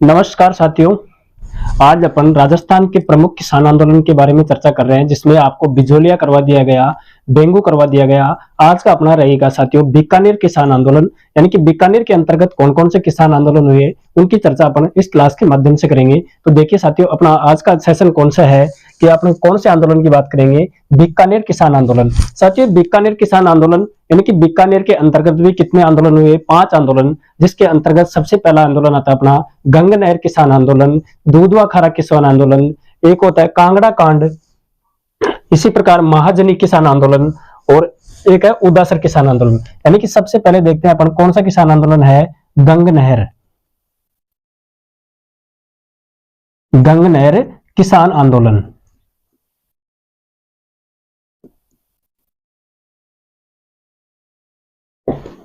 नमस्कार साथियों। आज अपन राजस्थान के प्रमुख किसान आंदोलन के बारे में चर्चा कर रहे हैं, जिसमें आपको बिजोलिया करवा दिया गया, बेंगू करवा दिया गया। आज का अपना रहेगा साथियों बीकानेर किसान आंदोलन, यानी कि बीकानेर के अंतर्गत कौन कौन से किसान आंदोलन हुए उनकी चर्चा अपन इस क्लास के माध्यम से करेंगे। तो देखिए साथियों, अपना आज का सेशन कौन सा है कि अपन कौन से आंदोलन की बात करेंगे। बीकानेर किसान आंदोलन। साथियों बीकानेर किसान आंदोलन यानी कि बीकानेर के अंतर्गत भी कितने आंदोलन हुए? 5 आंदोलन, जिसके अंतर्गत सबसे पहला आंदोलन आता है अपना गंगनहर किसान आंदोलन, दूधवा खारा किसान आंदोलन, एक होता है कांगड़ा कांड, इसी प्रकार महाजनी किसान आंदोलन, और एक है उदासर किसान आंदोलन। यानी कि सबसे पहले देखते हैं अपन कौन सा किसान आंदोलन है। गंगनहर गंगनहर किसान आंदोलन।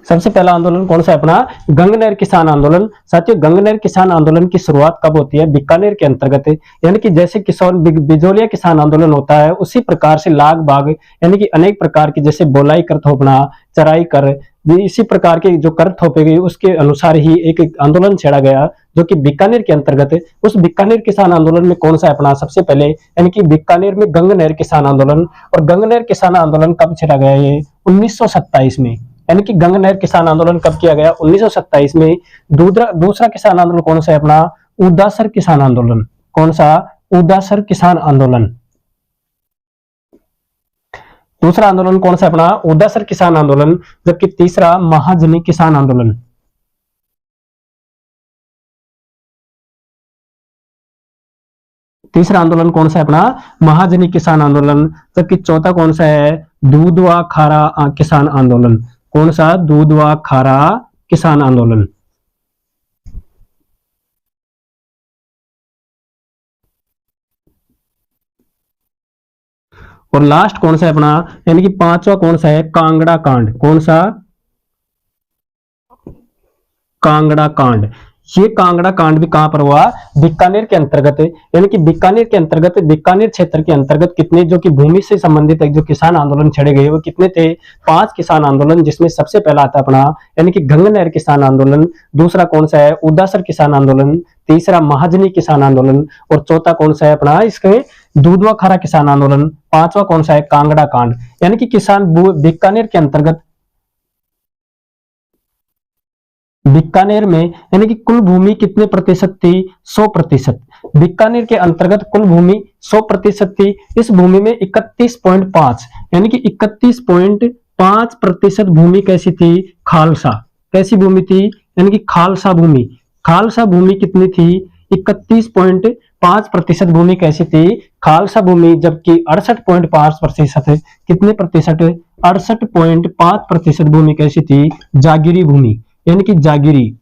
सबसे पहला आंदोलन कौन सा है अपना? गंगनहर किसान आंदोलन। साथियों गंगनहर किसान आंदोलन की शुरुआत कब होती है? बीकानेर के अंतर्गत, यानी कि जैसे किसान बिजोलिया किसान आंदोलन होता है उसी प्रकार से लाग बाग यानी कि अनेक प्रकार की, जैसे बोलाई कर थोपना, चराई कर, इसी प्रकार के जो कर थोपे गई उसके अनुसार ही एक आंदोलन छेड़ा गया जो कि बीकानेर के अंतर्गत। उस बीकानेर किसान आंदोलन में कौन सा है अपना? सबसे पहले यानी कि बीकानेर में गंगनहर किसान आंदोलन। और गंगनहर किसान आंदोलन कब छेड़ा गया? ये 1927 में। यानी कि गंगनहर किसान आंदोलन कब किया गया? 1927 में। दूसरा किसान आंदोलन कौन सा है अपना? उदासर किसान आंदोलन। कौन सा? उदासर किसान आंदोलन। दूसरा आंदोलन कौन सा है अपना? उदासर किसान आंदोलन। जबकि तीसरा महाजनी किसान आंदोलन। तीसरा आंदोलन कौन सा है अपना? महाजनी किसान आंदोलन। जबकि चौथा कौन सा है? दूधवा खारा किसान आंदोलन। कौन सा? दूधवा खारा किसान आंदोलन। और लास्ट कौन सा है अपना? यानी कि पांचवा कौन सा है? कांगड़ा कांड। कौन सा? कांगड़ा कांड। ये कांगड़ा कांड भी कहां पर हुआ? बीकानेर के अंतर्गत। यानी कि बीकानेर के अंतर्गत, बीकानेर क्षेत्र के अंतर्गत कितने जो कि भूमि से संबंधित जो किसान आंदोलन छेड़े गए वो कितने थे? 5 किसान आंदोलन, जिसमें सबसे पहला आता अपना यानी कि गंगनहर किसान आंदोलन। दूसरा कौन सा है? उदासर किसान आंदोलन। तीसरा महाजनी किसान आंदोलन। और चौथा कौन सा है अपना? इसके दूधवा खारा किसान आंदोलन। पांचवा कौन सा है? कांगड़ा कांड। यानी कि किसान बीकानेर के अंतर्गत, बीकानेर में यानी कि कुल भूमि कितने प्रतिशत थी? 100%। बीकानेर के अंतर्गत कुल भूमि 100% थी। इस भूमि में 31.5 यानी कि 31.5% भूमि कैसी थी? खालसा। कैसी भूमि थी? यानी कि खालसा भूमि। खालसा भूमि कितनी थी? 31.5% भूमि कैसी थी? खालसा भूमि। जबकि 68.5% कितने प्रतिशत? 68.5% भूमि कैसी थी? जागिरी भूमि। यानी कि जागिरी।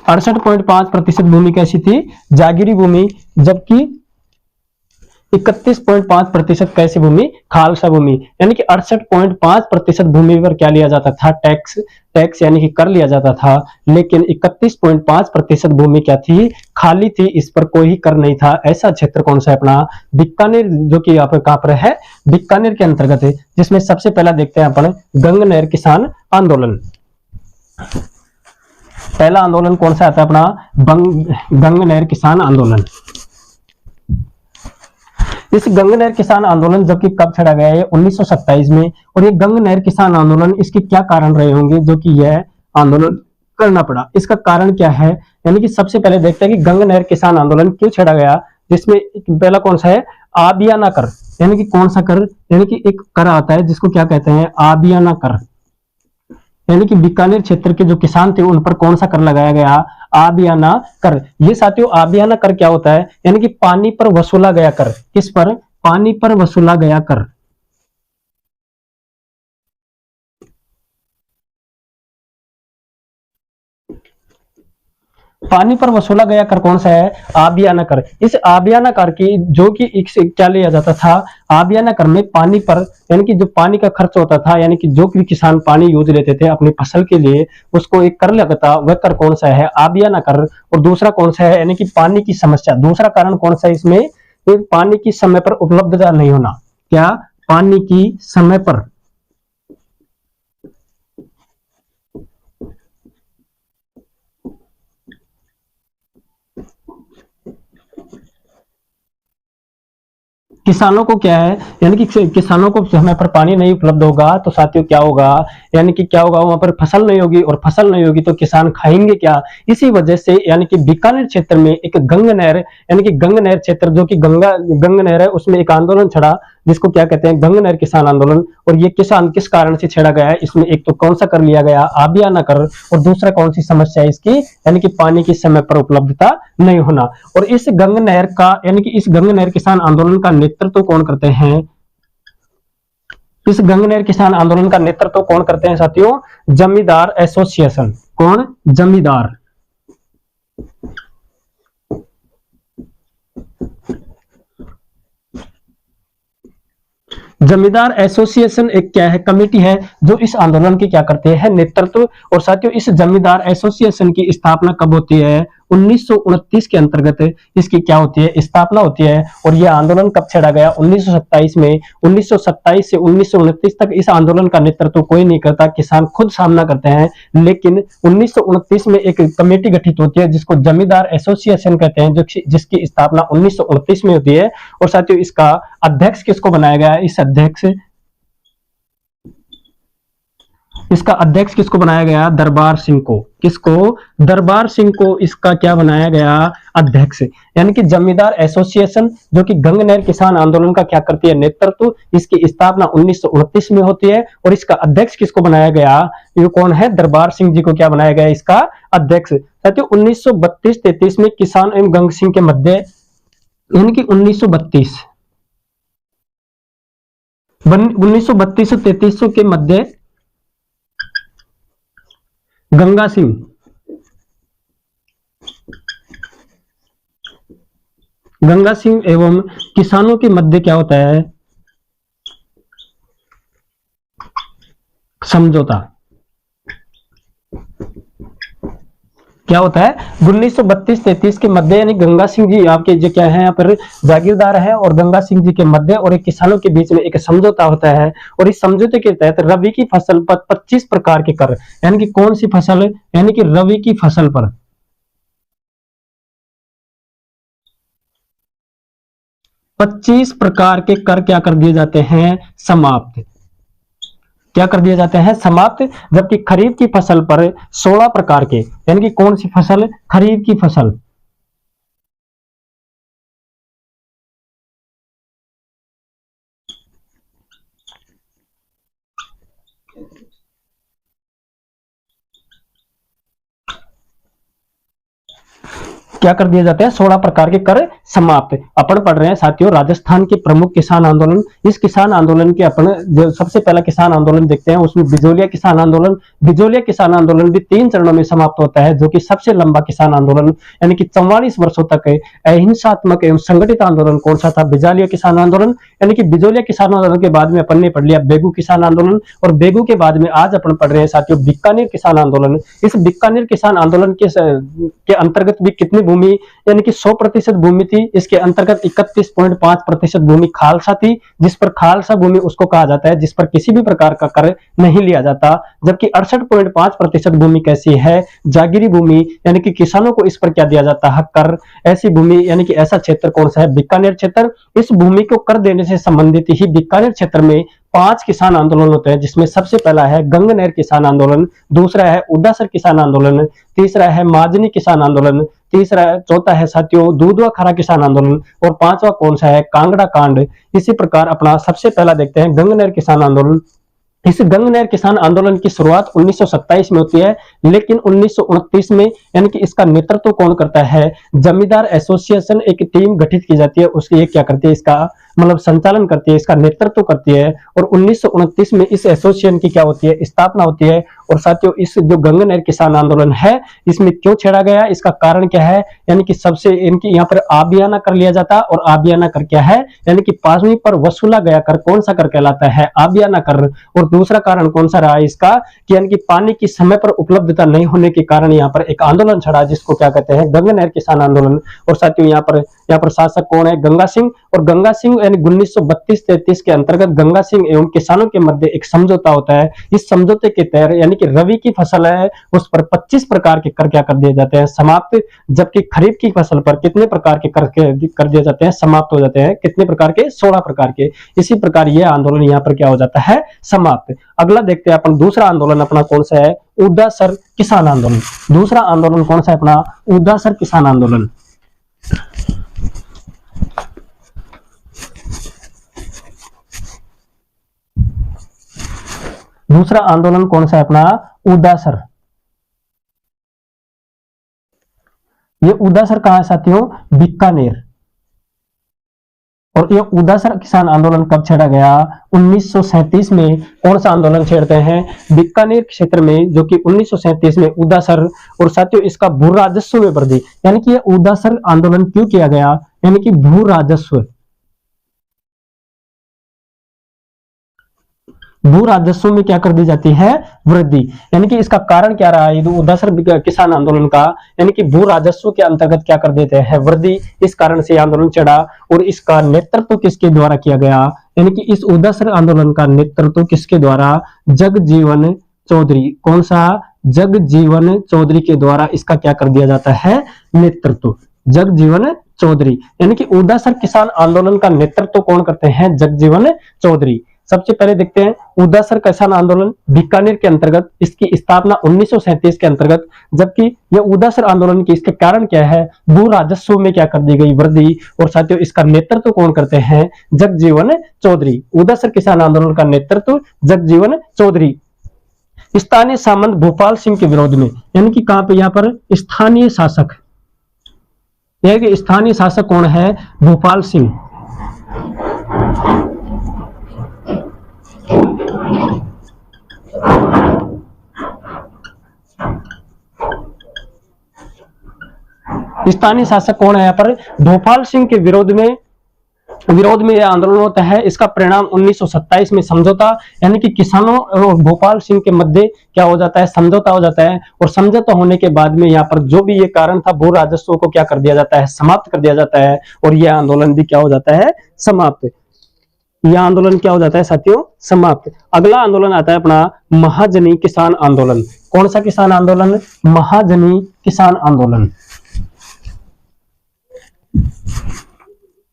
68.5% भूमि कैसी थी? जागिरी भूमि। जबकि 31.5% कैसी भूमि? खालसा भूमि। यानी कि 68.5% भूमि पर क्या लिया जाता था? टैक्स यानी कि कर लिया जाता था। लेकिन 31.5% भूमि क्या थी? खाली थी, इस पर कोई कर नहीं था। ऐसा क्षेत्र कौन सा है अपना? बीकानेर, जो कि यहाँ पर कहां पर है? बीकानेर के अंतर्गत है। जिसमें सबसे पहला देखते हैं अपन गंगनहर किसान आंदोलन। पहला आंदोलन कौन सा आता है अपना? गंगनहर किसान आंदोलन। इस गंगनहर किसान आंदोलन जबकि कब छेड़ा गया है? 1927 में। और ये गंगनहर किसान आंदोलन, इसके क्या कारण रहे होंगे जो कि यह आंदोलन करना पड़ा? इसका कारण क्या है? यानी कि सबसे पहले देखते हैं कि गंगनहर किसान आंदोलन क्यों छेड़ा गया। जिसमें पहला कौन सा है? आबियाना कर। यानी कि कौन सा कर? यानी कि एक कर आता है जिसको क्या कहते हैं? आबियाना कर। यानी कि बीकानेर क्षेत्र के जो किसान थे उन पर कौन सा कर लगाया गया? आबियाना कर। ये साथियों आबियाना कर क्या होता है? यानी कि पानी पर वसूला गया कर। किस पर? पानी पर वसूला गया कर। पानी पर वसूला गया कर कौन सा है? आबियाना कर। इस आबियाना कर की जो कि क्या लिया जाता था? आबियाना कर में पानी पर यानी कि जो पानी का खर्च होता था, यानी कि जो भी किसान पानी यूज लेते थे अपनी फसल के लिए, उसको एक कर लगता, वह कर कौन सा है? आबियाना कर। और दूसरा कौन सा है? यानी कि पानी की समस्या। दूसरा कारण कौन सा है इसमें? पानी की समय पर उपलब्धता नहीं होना। क्या? पानी की समय पर किसानों को क्या है, यानी कि किसानों को समय पर पानी नहीं उपलब्ध होगा तो साथियों क्या होगा, यानी कि क्या होगा, वहां पर फसल नहीं होगी, और फसल नहीं होगी तो किसान खाएंगे क्या। इसी वजह से यानी कि बीकानेर क्षेत्र में एक गंग नहर, यानी कि गंग नहर क्षेत्र जो कि गंग नहर है, उसमें एक आंदोलन छड़ा जिसको क्या कहते हैं, गंग नहर किसान आंदोलन। और ये किसान किस कारण से छेड़ा गया है, इसमें एक तो कौन सा कर लिया गया, आबियाना कर, और दूसरा कौन सी समस्या है इसकी, यानी कि पानी की समय पर उपलब्धता नहीं होना। और इस गंग नहर का, यानी कि इस गंग नहर किसान आंदोलन का नेतृत्व कौन करते हैं, इस गंग नहर किसान आंदोलन का नेतृत्व कौन करते हैं साथियों, जमींदार एसोसिएशन। कौन, जमींदार। जमींदार एसोसिएशन एक क्या है, कमेटी है जो इस आंदोलन की क्या करते हैं, नेतृत्व। और साथियों इस जमींदार एसोसिएशन की स्थापना कब होती है, 1929 के अंतर्गत इसकी क्या होती है, स्थापना होती है। और यह आंदोलन कब छेड़ा गया, 1927 में। 1927 से 1929 तक इस आंदोलन का नेतृत्व कोई नहीं करता, किसान खुद सामना करते हैं। लेकिन 1929 में एक कमेटी गठित होती है जिसको जमींदार एसोसिएशन कहते हैं, जो जिसकी स्थापना 1929 में होती है। और साथियों इसका अध्यक्ष किसको बनाया गया है, इसका अध्यक्ष किसको बनाया गया, दरबार सिंह को। किसको, दरबार सिंह को इसका क्या बनाया गया, अध्यक्ष। यानी कि जमींदार एसोसिएशन जो कि गंग नहर किसान आंदोलन का क्या करती है, नेतृत्व। इसकी स्थापना 1929 में होती है और इसका अध्यक्ष किसको बनाया गया, ये कौन है, दरबार सिंह जी को क्या बनाया गया, इसका अध्यक्ष। साथियों 1932-33 में किसान एवं गंग सिंह के मध्य, यानी कि 1932 से 33 के मध्य गंगा सिंह एवं किसानों के मध्य क्या होता है, समझौता। क्या होता है, 1932-33 के मध्य, यानी गंगा सिंह जी आपके जो क्या है यहाँ पर जागीरदार है, और गंगा सिंह जी के मध्य और एक किसानों के बीच में एक समझौता होता है। और इस समझौते के तहत रबी की फसल पर 25 प्रकार के कर, यानी कि कौन सी फसल, यानी कि रबी की फसल पर 25 प्रकार के कर क्या कर दिए जाते हैं, समाप्त। क्या कर दिए जाते हैं, समाप्त। जबकि खरीफ की फसल पर 16 प्रकार के, यानी कि कौन सी फसल, खरीफ की फसल। क्या कर दिए जाते हैं, 16 प्रकार के कर समाप्त। अपन पढ़ रहे हैं साथियों राजस्थान के प्रमुख किसान आंदोलन। इस किसान आंदोलन के अपन जो सबसे पहला किसान आंदोलन देखते हैं उसमें बिजोलिया किसान आंदोलन। बिजोलिया किसान आंदोलन भी 3 चरणों में समाप्त होता है, जो कि सबसे लंबा किसान आंदोलन, यानी कि 44 वर्षों तक अहिंसात्मक एवं संगठित आंदोलन कौन सा था, बिजोलिया किसान आंदोलन। यानी कि बिजोलिया किसान आंदोलन के बाद में अपन ने पढ़ लिया बेगू किसान आंदोलन, और बेगू के बाद में आज अपन पढ़ रहे हैं साथियों बीकानेर किसान आंदोलन। इस बीकानेर किसान आंदोलन के अंतर्गत भी कितनी भूमि, यानी कि 100% भूमि थी। इसके अंतर्गत 31.5% भूमि खालसा थी, जिस पर खालसा भूमि उसको कहा जाता है जिस पर किसी भी प्रकार का कर नहीं लिया जाता। जबकि 68.5% भूमि कैसी है, जागीरी भूमि, यानी कि किसानों को इस पर क्या दिया जाता है, कर। ऐसी भूमि, यानी कि ऐसा क्षेत्र कौन सा है, बीकानेर क्षेत्र। इस भूमि को कर देने से संबंधित ही बीकानेर क्षेत्र में 5 किसान आंदोलन होते हैं, जिसमें सबसे पहला है गंग नहर किसान आंदोलन, दूसरा है उदासर किसान आंदोलन, तीसरा है माजनी किसान आंदोलन, चौथा है साथियों दूधवा खरा किसान आंदोलन, और 5वां कौन सा है, कांगड़ा कांड। इसी प्रकार अपना सबसे पहला देखते हैं गंग नहर किसान आंदोलन। इस गंग नहर किसान आंदोलन की शुरुआत 1927 में होती है, लेकिन 1929 में, यानी कि इसका नेतृत्व कौन करता है, जमींदार एसोसिएशन एक टीम गठित की जाती है, उसकी ये क्या करती है, इसका मतलब संचालन करती है, इसका नेतृत्व करती है। और 1929 में इस एसोसिएशन की क्या होती है, स्थापना होती है। और साथियों इस जो गंग नहर किसान आंदोलन है इसमें क्यों छेड़ा गया, इसका कारण क्या है, यानी कि सबसे इनकी यहाँ पर आबियाना कर लिया जाता, और आबियाना कर क्या है, यानी कि पानी पर वसूला गया कर कौन सा कर कहलाता है, आबियाना कर। और दूसरा कारण कौन सा रहा इसका, कि यानी कि पानी की समय पर उपलब्धता नहीं होने के कारण यहाँ पर एक आंदोलन छड़ा जिसको क्या कहते हैं, गंग नहर किसान आंदोलन। और साथियों यहाँ पर शासक कौन है, गंगा सिंह। और गंगा सिंह यानी 1932-33 के अंतर्गत गंगा सिंह एवं किसानों के मध्य एक समझौता होता है। इस समझौते के तहत यानी कि कि रबी की फसल है उस पर 25 प्रकार के कर क्या कर दिए जाते हैं, समाप्त। जबकि खरीफ की फसल पर कितने प्रकार के कर दिए जाते हैं, समाप्त हो जाते हैं। कितने प्रकार के, 16 प्रकार के। इसी प्रकार यह आंदोलन यहाँ पर क्या हो जाता है, समाप्त। अगला देखते हैं अपन, दूसरा आंदोलन अपना कौन सा है, उदासर किसान आंदोलन। दूसरा आंदोलन कौन सा है अपना, उदासर किसान आंदोलन। दूसरा आंदोलन कौन सा है अपना, उदासर। ये उदासर कहां है साथियों, बीकानेर। और ये उदासर किसान आंदोलन कब छेड़ा गया, 1937 में। कौन सा आंदोलन छेड़ते हैं, बीकानेर क्षेत्र में, जो कि 1937 में उदासर। और साथियों इसका भू राजस्व में वृद्धि, यानी कि ये उदासर आंदोलन क्यों किया गया, यानी कि भू राजस्व, भू राजस्व में क्या कर दी जाती है, वृद्धि। यानी कि इसका कारण क्या रहा है उदासर किसान आंदोलन का, यानी कि भू राजस्व के अंतर्गत क्या कर देते हैं, वृद्धि। इस कारण से आंदोलन चढ़ा। और इसका नेतृत्व किसके द्वारा किया गया, यानी कि इस उदासर आंदोलन का नेतृत्व किसके द्वारा, जगजीवन चौधरी। कौन सा, जगजीवन चौधरी के द्वारा इसका क्या कर दिया जाता है, नेतृत्व, जगजीवन चौधरी। यानी कि उदासर किसान आंदोलन का नेतृत्व कौन करते हैं, जगजीवन चौधरी। सबसे पहले देखते हैं उदासर किसान आंदोलन बीकानेर के अंतर्गत, इसकी स्थापना 1937 के अंतर्गत। जबकि यह उदासर आंदोलन की, इसके कारण क्या है, भू राजस्व में क्या कर दी गई, वृद्धि। और साथियों इसका नेतृत्व कौन करते हैं, जगजीवन चौधरी। उदासर किसान आंदोलन का नेतृत्व जगजीवन चौधरी। स्थानीय सामंत भोपाल सिंह के विरोध में, यानी कि कहां पे, यहाँ पर स्थानीय शासक, यह कि स्थानीय शासक कौन है, भोपाल सिंह। स्थानीय शासक कौन है यहाँ पर, भोपाल सिंह के विरोध में यह आंदोलन होता है। इसका परिणाम 1927 में समझौता, यानी कि किसानों और भोपाल सिंह के मध्य क्या हो जाता है, समझौता हो जाता है। और समझौता होने के बाद में यहाँ पर जो भी ये कारण था, भू राजस्व को क्या कर दिया जाता है, समाप्त कर दिया जाता है। और यह आंदोलन भी क्या हो जाता है, समाप्त। यह आंदोलन क्या हो जाता है साथियों, समाप्त। अगला आंदोलन आता है अपना महाजनी किसान आंदोलन। कौन सा किसान आंदोलन, महाजनी किसान आंदोलन।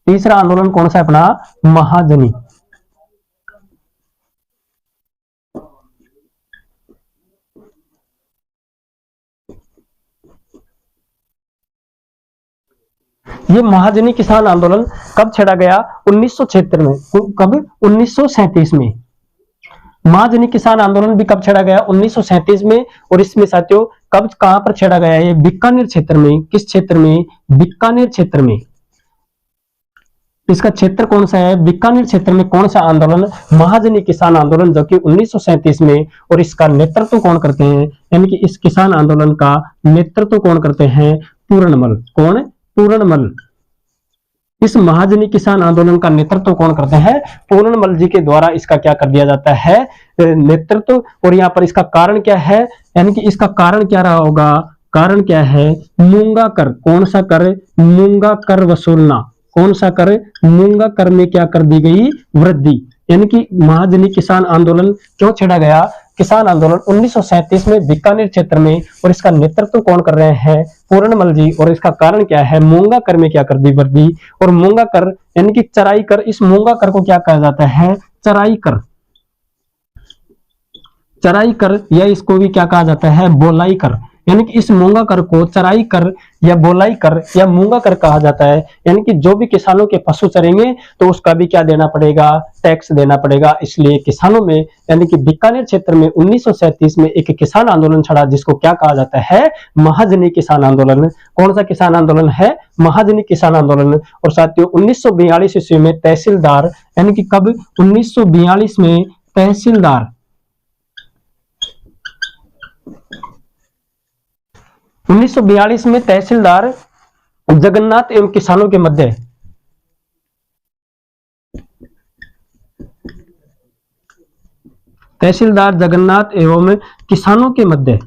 तीसरा आंदोलन कौन सा है अपना, महाजनी। ये महाजनी किसान आंदोलन कब छेड़ा गया, 1976 में। कब, 1937 में। महाजनी किसान आंदोलन भी कब छेड़ा गया, 1937 में। और इसमें साथियों कब, कहां पर छेड़ा गया, ये बीकानेर क्षेत्र में। किस क्षेत्र में, बीकानेर क्षेत्र में। इसका क्षेत्र कौन सा है, बीकानेर क्षेत्र में। कौन सा आंदोलन, महाजनी किसान आंदोलन, जो कि 1937 में। और इसका नेतृत्व कौन करते हैं, यानी कि इस किसान आंदोलन का नेतृत्व कौन करते हैं, पूर्णमल। कौन, पूर्णमल। इस महाजनी किसान आंदोलन का नेतृत्व कौन करते हैं, पूर्णमल जी के द्वारा इसका क्या कर दिया जाता है, नेतृत्व। और यहाँ पर इसका कारण क्या है, यानी कि इसका कारण क्या रहा होगा, कारण क्या है, मूंगा कर। कौन सा कर, मूंगा कर वसूलना। कौन सा कर, मूंगा कर में क्या कर दी गई, वृद्धि। यानी कि महाजनी किसान आंदोलन क्यों छेड़ा गया, किसान आंदोलन 1937 में बीकानेर क्षेत्र में। और इसका नेतृत्व कौन कर रहे हैं, पूर्णमल जी। और इसका कारण क्या है, मूंगा कर में क्या कर दी, वृद्धि। और मूंगा कर यानी कि चराई कर, इस मूंगा कर को क्या कहा जाता है, चराई कर। चराई कर, या इसको भी क्या कहा जाता है, बोलाई कर। यानी कि इस मूंगा कर को चराई कर या बोलाई कर या मूंगा कर कहा जाता है। यानी कि जो भी किसानों के पशु चरेंगे तो उसका भी क्या देना पड़ेगा, टैक्स देना पड़ेगा। इसलिए किसानों में, यानी कि बीकानेर क्षेत्र में 1937 में एक किसान आंदोलन छड़ा, जिसको क्या कहा जाता है, महाजनी किसान आंदोलन। कौन सा किसान आंदोलन है, महाजनी किसान आंदोलन। और साथियों 1942 ईस्वी में तहसीलदार, यानी कि कब, 1942 में तहसीलदार, 1942 में तहसीलदार जगन्नाथ एवं किसानों के मध्य, तहसीलदार जगन्नाथ एवं किसानों के मध्य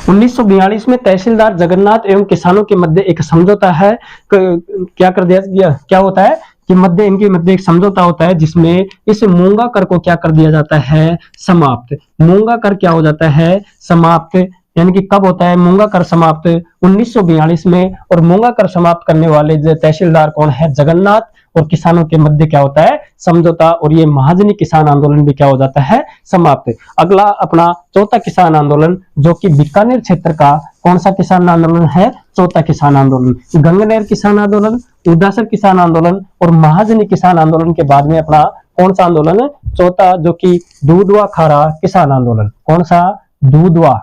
1942 में तहसीलदार जगन्नाथ एवं किसानों के मध्य एक समझौता है। क्या कर दिया गया, क्या होता है कि इनके मध्य एक समझौता होता है जिसमें इस मूंगा कर को क्या कर दिया जाता है, समाप्त। मूंगा कर क्या हो जाता है, समाप्त। यानी कि कब होता है मूंगा कर समाप्त, 1942 में। और मूंगा कर समाप्त करने वाले तहसीलदार कौन है, जगन्नाथ। और किसानों के मध्य क्या होता है, समझौता। और ये महाजनी किसान आंदोलन भी क्या हो जाता है, समाप्त। अगला अपना चौथा किसान आंदोलन, जो कि बीकानेर क्षेत्र का कौन सा किसान आंदोलन है, चौथा किसान आंदोलन। गंगनेर किसान आंदोलन, उदासर किसान आंदोलन और महाजनी किसान आंदोलन के बाद में अपना कौन सा आंदोलन है, चौथा, जो कि दूधवा खारा किसान आंदोलन। कौन सा, दूधवा।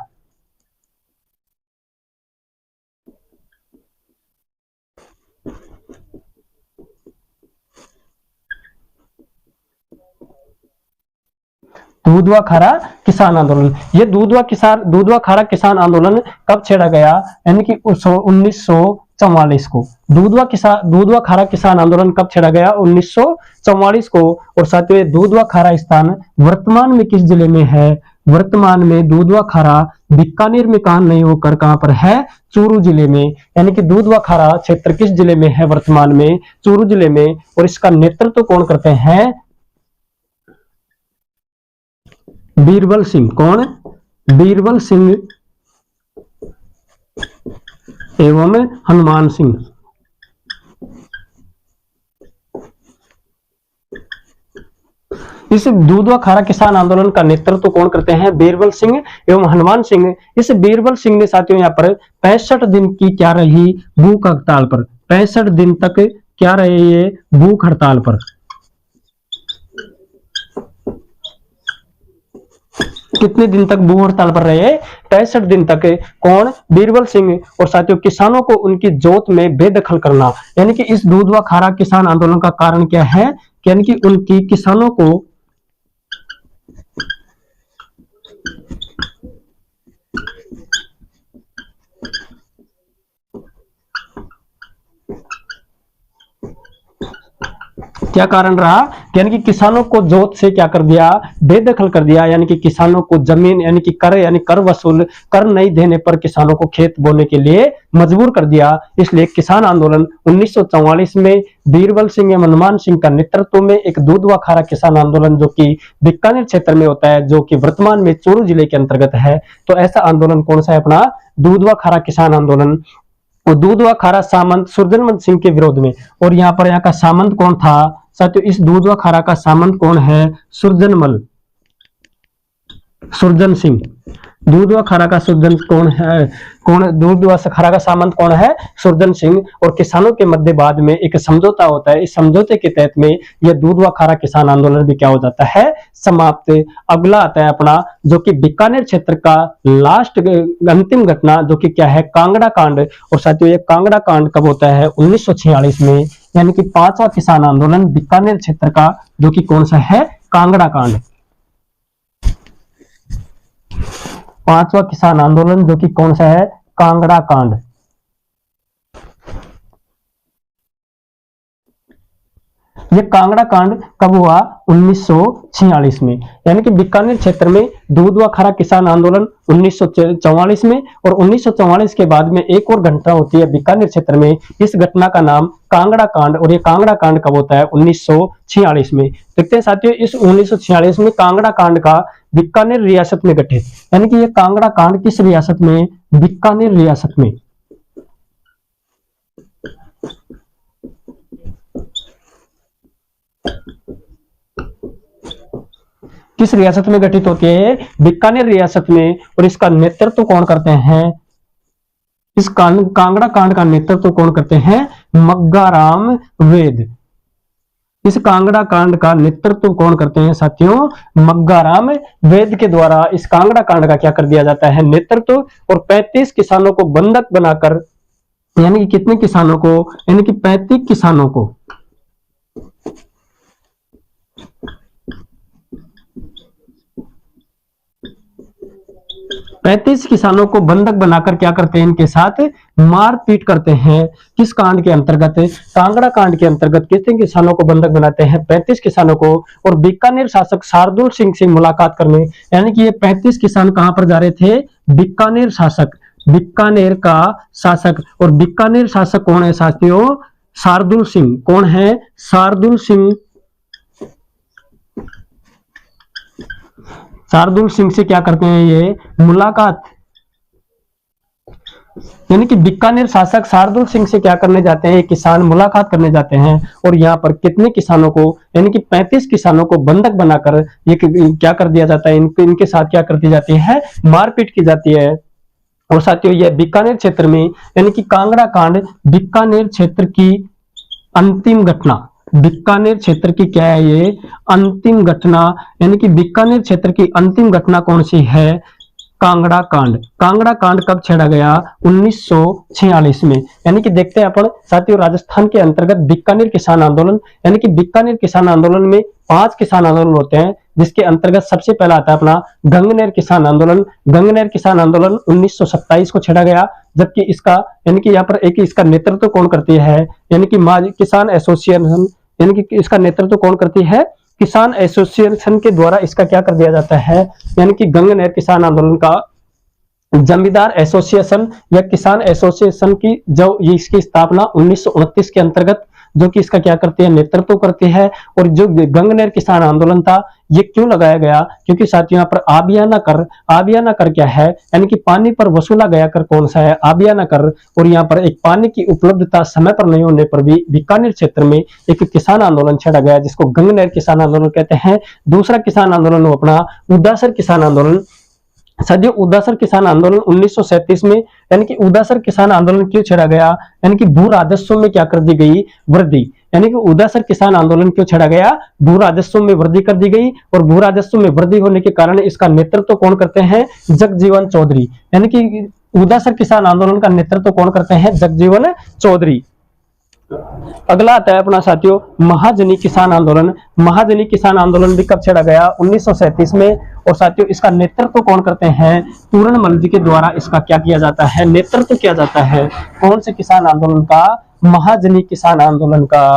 दूधवा खारा किसान आंदोलन। ये दूधवा खारा किसान आंदोलन कब छेड़ा गया, यानी कि 1944 को। दूधवा खारा किसान आंदोलन कब छेड़ा गया, 1944 को। और साथियों, दूधवा खारा स्थान वर्तमान में किस जिले में है, वर्तमान में दूधवा खारा बीकानेर में कहां नहीं होकर कहां पर है, चूरू जिले में। यानी कि दूधवा खारा क्षेत्र किस जिले में है, वर्तमान में चूरू जिले में। और इसका नेतृत्व कौन करते हैं, बीरबल सिंह। कौन, बीरबल सिंह एवं हनुमान सिंह। इस दूधवा खारा किसान आंदोलन का नेतृत्व कौन करते हैं, बीरबल सिंह एवं हनुमान सिंह। इस बीरबल सिंह ने साथियों यहाँ पर 65 दिन की क्या रही, भूख हड़ताल पर। 65 दिन तक क्या रहे ये, भूख हड़ताल पर। कितने दिन तक भूख हड़ताल पर रहे, 65 दिन तक। कौन, बीरबल सिंह। और साथियों, किसानों को उनकी जोत में बेदखल करना। यानी कि इस दूधवा खारा किसान आंदोलन का कारण क्या है, यानी कि उनकी किसानों को क्या कारण रहा, यानी कि किसानों को जोत से क्या कर दिया, बेदखल कर दिया। यानी कि किसानों को जमीन, यानी कि कर वसूल कर नहीं देने पर किसानों को खेत बोने के लिए मजबूर कर दिया। इसलिए किसान आंदोलन 1944 में बीरबल सिंह या हनुमान सिंह का नेतृत्व में एक दूधवा खारा किसान आंदोलन, जो कि बीकानेर क्षेत्र में होता है, जो कि वर्तमान में चूरू जिले के अंतर्गत है। तो ऐसा आंदोलन कौन सा है, अपना दूधवा खारा किसान आंदोलन। और दूधवा खारा सामंत सुरजनमल सिंह के विरोध में। और यहाँ का सामंत कौन था, साथियों, इस दूधवा खारा का सामंत कौन है, सुरजन सिंह। दूधवा खारा का सुरजन कौन है, दूधवा खारा का सामंत कौन है, सुरजन सिंह। और किसानों के मध्य बाद में एक समझौता होता है। इस समझौते के तहत में यह दूधवा खारा किसान आंदोलन भी क्या हो जाता है, समाप्त। अगला आता है अपना, जो कि बीकानेर क्षेत्र का लास्ट अंतिम घटना, जो कि क्या है, कांगड़ा कांड। और साथियों, ये कांगड़ा कांड कब होता है, 1946 में। यानी कि पांचवा किसान आंदोलन बीकानेर क्षेत्र का, जो कि कौन सा है, कांगड़ा कांड। पांचवा किसान आंदोलन, जो कि कौन सा है, कांगड़ा कांड। ये कांगड़ा कांड कब हुआ, 1946 में। यानी कि बीकानेर क्षेत्र में दूधवा खारा किसान आंदोलन 1944 में। और 1944 के बाद में एक और घटना होती है बीकानेर क्षेत्र में। इस घटना का नाम कांगड़ा कांड। और ये कांगड़ा कांड कब होता है, 1946 में। देखते हैं साथियों, इस 1946 में कांगड़ा कांड का बीकानेर रियासत में गठित, यानी कि ये कांगड़ा कांड किस रियासत में, बीकानेर रियासत में। किस रियासत में गठित होती है, बीकानेर रियासत में। और इसका नेतृत्व कौन करते हैं, इस कांगड़ा कांड का नेतृत्व कौन करते हैं, मग्गाराम वेद। इस कांगड़ा कांड का नेतृत्व कौन करते हैं साथियों, मग्गाराम वेद के द्वारा इस कांगड़ा कांड का क्या कर दिया जाता है, नेतृत्व। और 35 किसानों को बंधक बनाकर, यानी कि कितने किसानों को, यानी कि 35 किसानों को 35 किसानों को बंधक बनाकर क्या करते हैं, इनके साथ मारपीट करते हैं। किस कांड के अंतर्गत, कांगड़ा कांड के अंतर्गत कितने किसानों को बंधक बनाते हैं, 35 किसानों को। और बीकानेर शासक शार्दुल सिंह से मुलाकात करने, यानी कि ये 35 किसान कहां पर जा रहे थे, बीकानेर शासक, बीकानेर का शासक। और बीकानेर शासक कौन है साथियों, शार्दुल सिंह। कौन है, शार्दुल सिंह। शार्दुल सिंह से क्या करते हैं ये, मुलाकात, यानी कि बीकानेर शासक शार्दुल सिंह से क्या करने जाते हैं, किसान मुलाकात करने जाते हैं। और यहाँ पर कितने किसानों को, यानी कि 35 किसानों को बंधक बनाकर ये क्या कर दिया जाता है, इनके साथ क्या कर दी जाती है, मारपीट की जाती है। और साथियों ये बीकानेर क्षेत्र में, यानी कि कांगड़ा कांड बीकानेर क्षेत्र की अंतिम घटना, बीकानेर क्षेत्र की क्या है ये, अंतिम घटना। यानी कि बीकानेर क्षेत्र की अंतिम घटना कौन सी है, कांगड़ा कांड। कांगड़ा कांड कब छेड़ा गया, 1946 में। यानी कि देखते हैं अपन साथियों, राजस्थान के अंतर्गत बीकानेर किसान आंदोलन, यानी कि बीकानेर किसान आंदोलन में 5 किसान आंदोलन होते हैं, जिसके अंतर्गत सबसे पहला आता है अपना गंगनेर किसान आंदोलन। गंगनेर किसान आंदोलन 1927 को छेड़ा गया, जबकि इसका, यानी कि यहाँ पर एक इसका नेतृत्व कौन करती है, यानी कि किसान एसोसिएशन, यानी कि इसका नेतृत्व कौन करती है, किसान एसोसिएशन के द्वारा इसका क्या कर दिया जाता है, यानी कि गंगनेर किसान आंदोलन का जमींदार एसोसिएशन या किसान एसोसिएशन की जो ये इसकी स्थापना 1929 के अंतर्गत, जो कि इसका क्या करती है, नेतृत्व करती है। और जो गंगनेर किसान आंदोलन था ये क्यों लगाया गया, क्योंकि साथियों यहाँ पर आबियाना कर, आबियाना कर क्या है, यानी कि पानी पर वसूला गया कर कौन सा है, आबियाना कर। और यहाँ पर एक पानी की उपलब्धता समय पर नहीं होने पर भी बीकानेर क्षेत्र में एक किसान आंदोलन छेड़ा गया, जिसको गंगनेर किसान आंदोलन कहते हैं। दूसरा किसान आंदोलन हो अपना उदासर किसान आंदोलन। सदियों उदासर किसान आंदोलन 1937 में, यानी कि उदासर किसान आंदोलन क्यों छेड़ा गया, यानी कि भू राजस्व में क्या कर दी गई, वृद्धि। यानी कि उदासर किसान आंदोलन क्यों छेड़ा गया, भू राजस्व में वृद्धि कर दी गई। और भू राजस्व में वृद्धि होने के कारण इसका नेतृत्व कौन करते हैं, जगजीवन चौधरी। यानी कि उदासर किसान आंदोलन का नेतृत्व कौन करते हैं, जगजीवन चौधरी। अगला आता है अपना साथियों महाजनी किसान आंदोलन। महाजनी किसान आंदोलन भी कब छेड़ा गया, 1937 में। और साथियों इसका नेतृत्व कौन करते हैं, पूरनमल जी के द्वारा इसका क्या किया जाता है, नेतृत्व किया जाता है। कौन से किसान आंदोलन का, महाजनी किसान आंदोलन का।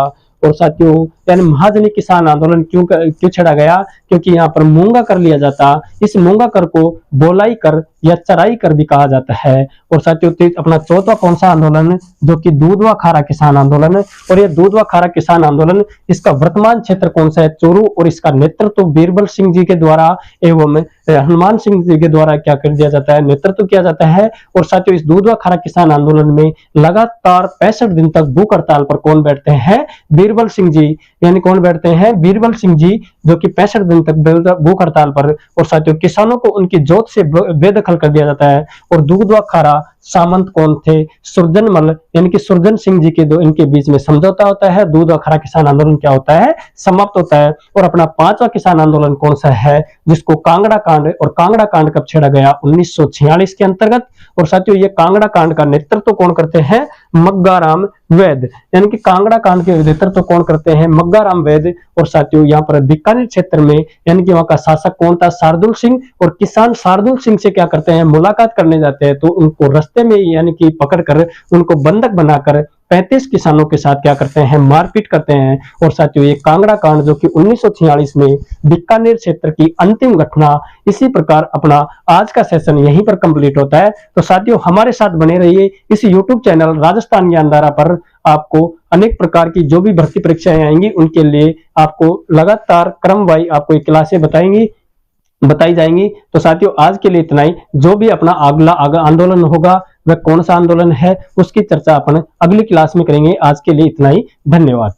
और साथियों यानी महाजनी किसान आंदोलन क्यों छेड़ा गया, क्योंकि यहाँ पर मूंगा कर लिया जाता। इस मूंगा कर को बोलाई कर या चराई कर भी कहा जाता है। और साथियों अपना चौथा कौन सा आंदोलन, जो कि दूधवा खारा किसान आंदोलन। और ये दूधवा खारा किसान आंदोलन, इसका वर्तमान क्षेत्र कौन सा है, चोरू। और इसका नेतृत्व बीरबल सिंह जी के द्वारा एवं हनुमान सिंह जी के द्वारा क्या कर दिया जाता है, नेतृत्व किया जाता है। और साथियों इस दूधवा खारा किसान आंदोलन में लगातार 65 दिन तक भूख हड़ताल पर कौन बैठते हैं, बीरबल सिंह जी। यानी कौन बैठते हैं, बीरबल सिंह जी, जो कि 65 दिन तक भूख हड़ताल पर। और साथियों किसानों को उनकी जोत से बेदखल कर दिया जाता है। और दूधवा खारा सामंत कौन थे, सुरजनमल, यानी कि सुरजन सिंह जी के दो इनके बीच में समझौता होता है। दूधवा खारा किसान आंदोलन क्या होता है, समाप्त होता है। और अपना 5वां किसान आंदोलन कौन सा है, जिसको कांगड़ा कांड। और कांगड़ा कांड कब छेड़ा गया, 1946 के अंतर्गत। और साथियों ये कांगड़ा कांड का नेतृत्व कौन करते हैं, मग्गाराम वैद। यानी कि कांगड़ा कांड के नेतृत्व कौन करते हैं, मग्गाराम वैद। और साथियों यहाँ पर बीकानेर क्षेत्र में, यानी कि वहां का शासक कौन था, शार्दुल सिंह। और किसान शार्दुल सिंह से क्या करते हैं, मुलाकात करने जाते हैं। तो उनको रास्ते में यानी कि पकड़कर उनको बंधक बनाकर 35 किसानों के साथ क्या करते हैं, मारपीट करते हैं। और साथियों ये कांगड़ा कांड जो कि 1946 में बीकानेर क्षेत्र की अंतिम घटना। इसी प्रकार अपना आज का सेशन यहीं पर कंप्लीट होता है। तो साथियों हमारे साथ बने रहिए इस YouTube चैनल राजस्थान ज्ञानधारा पर। आपको अनेक प्रकार की जो भी भर्ती परीक्षाएं आएंगी उनके लिए आपको लगातार क्रमवाई आपको क्लासें बताई जाएंगी। तो साथियों आज के लिए इतना ही। जो भी अपना अगला आंदोलन होगा वह कौन सा आंदोलन है उसकी चर्चा अपन अगली क्लास में करेंगे। आज के लिए इतना ही, धन्यवाद।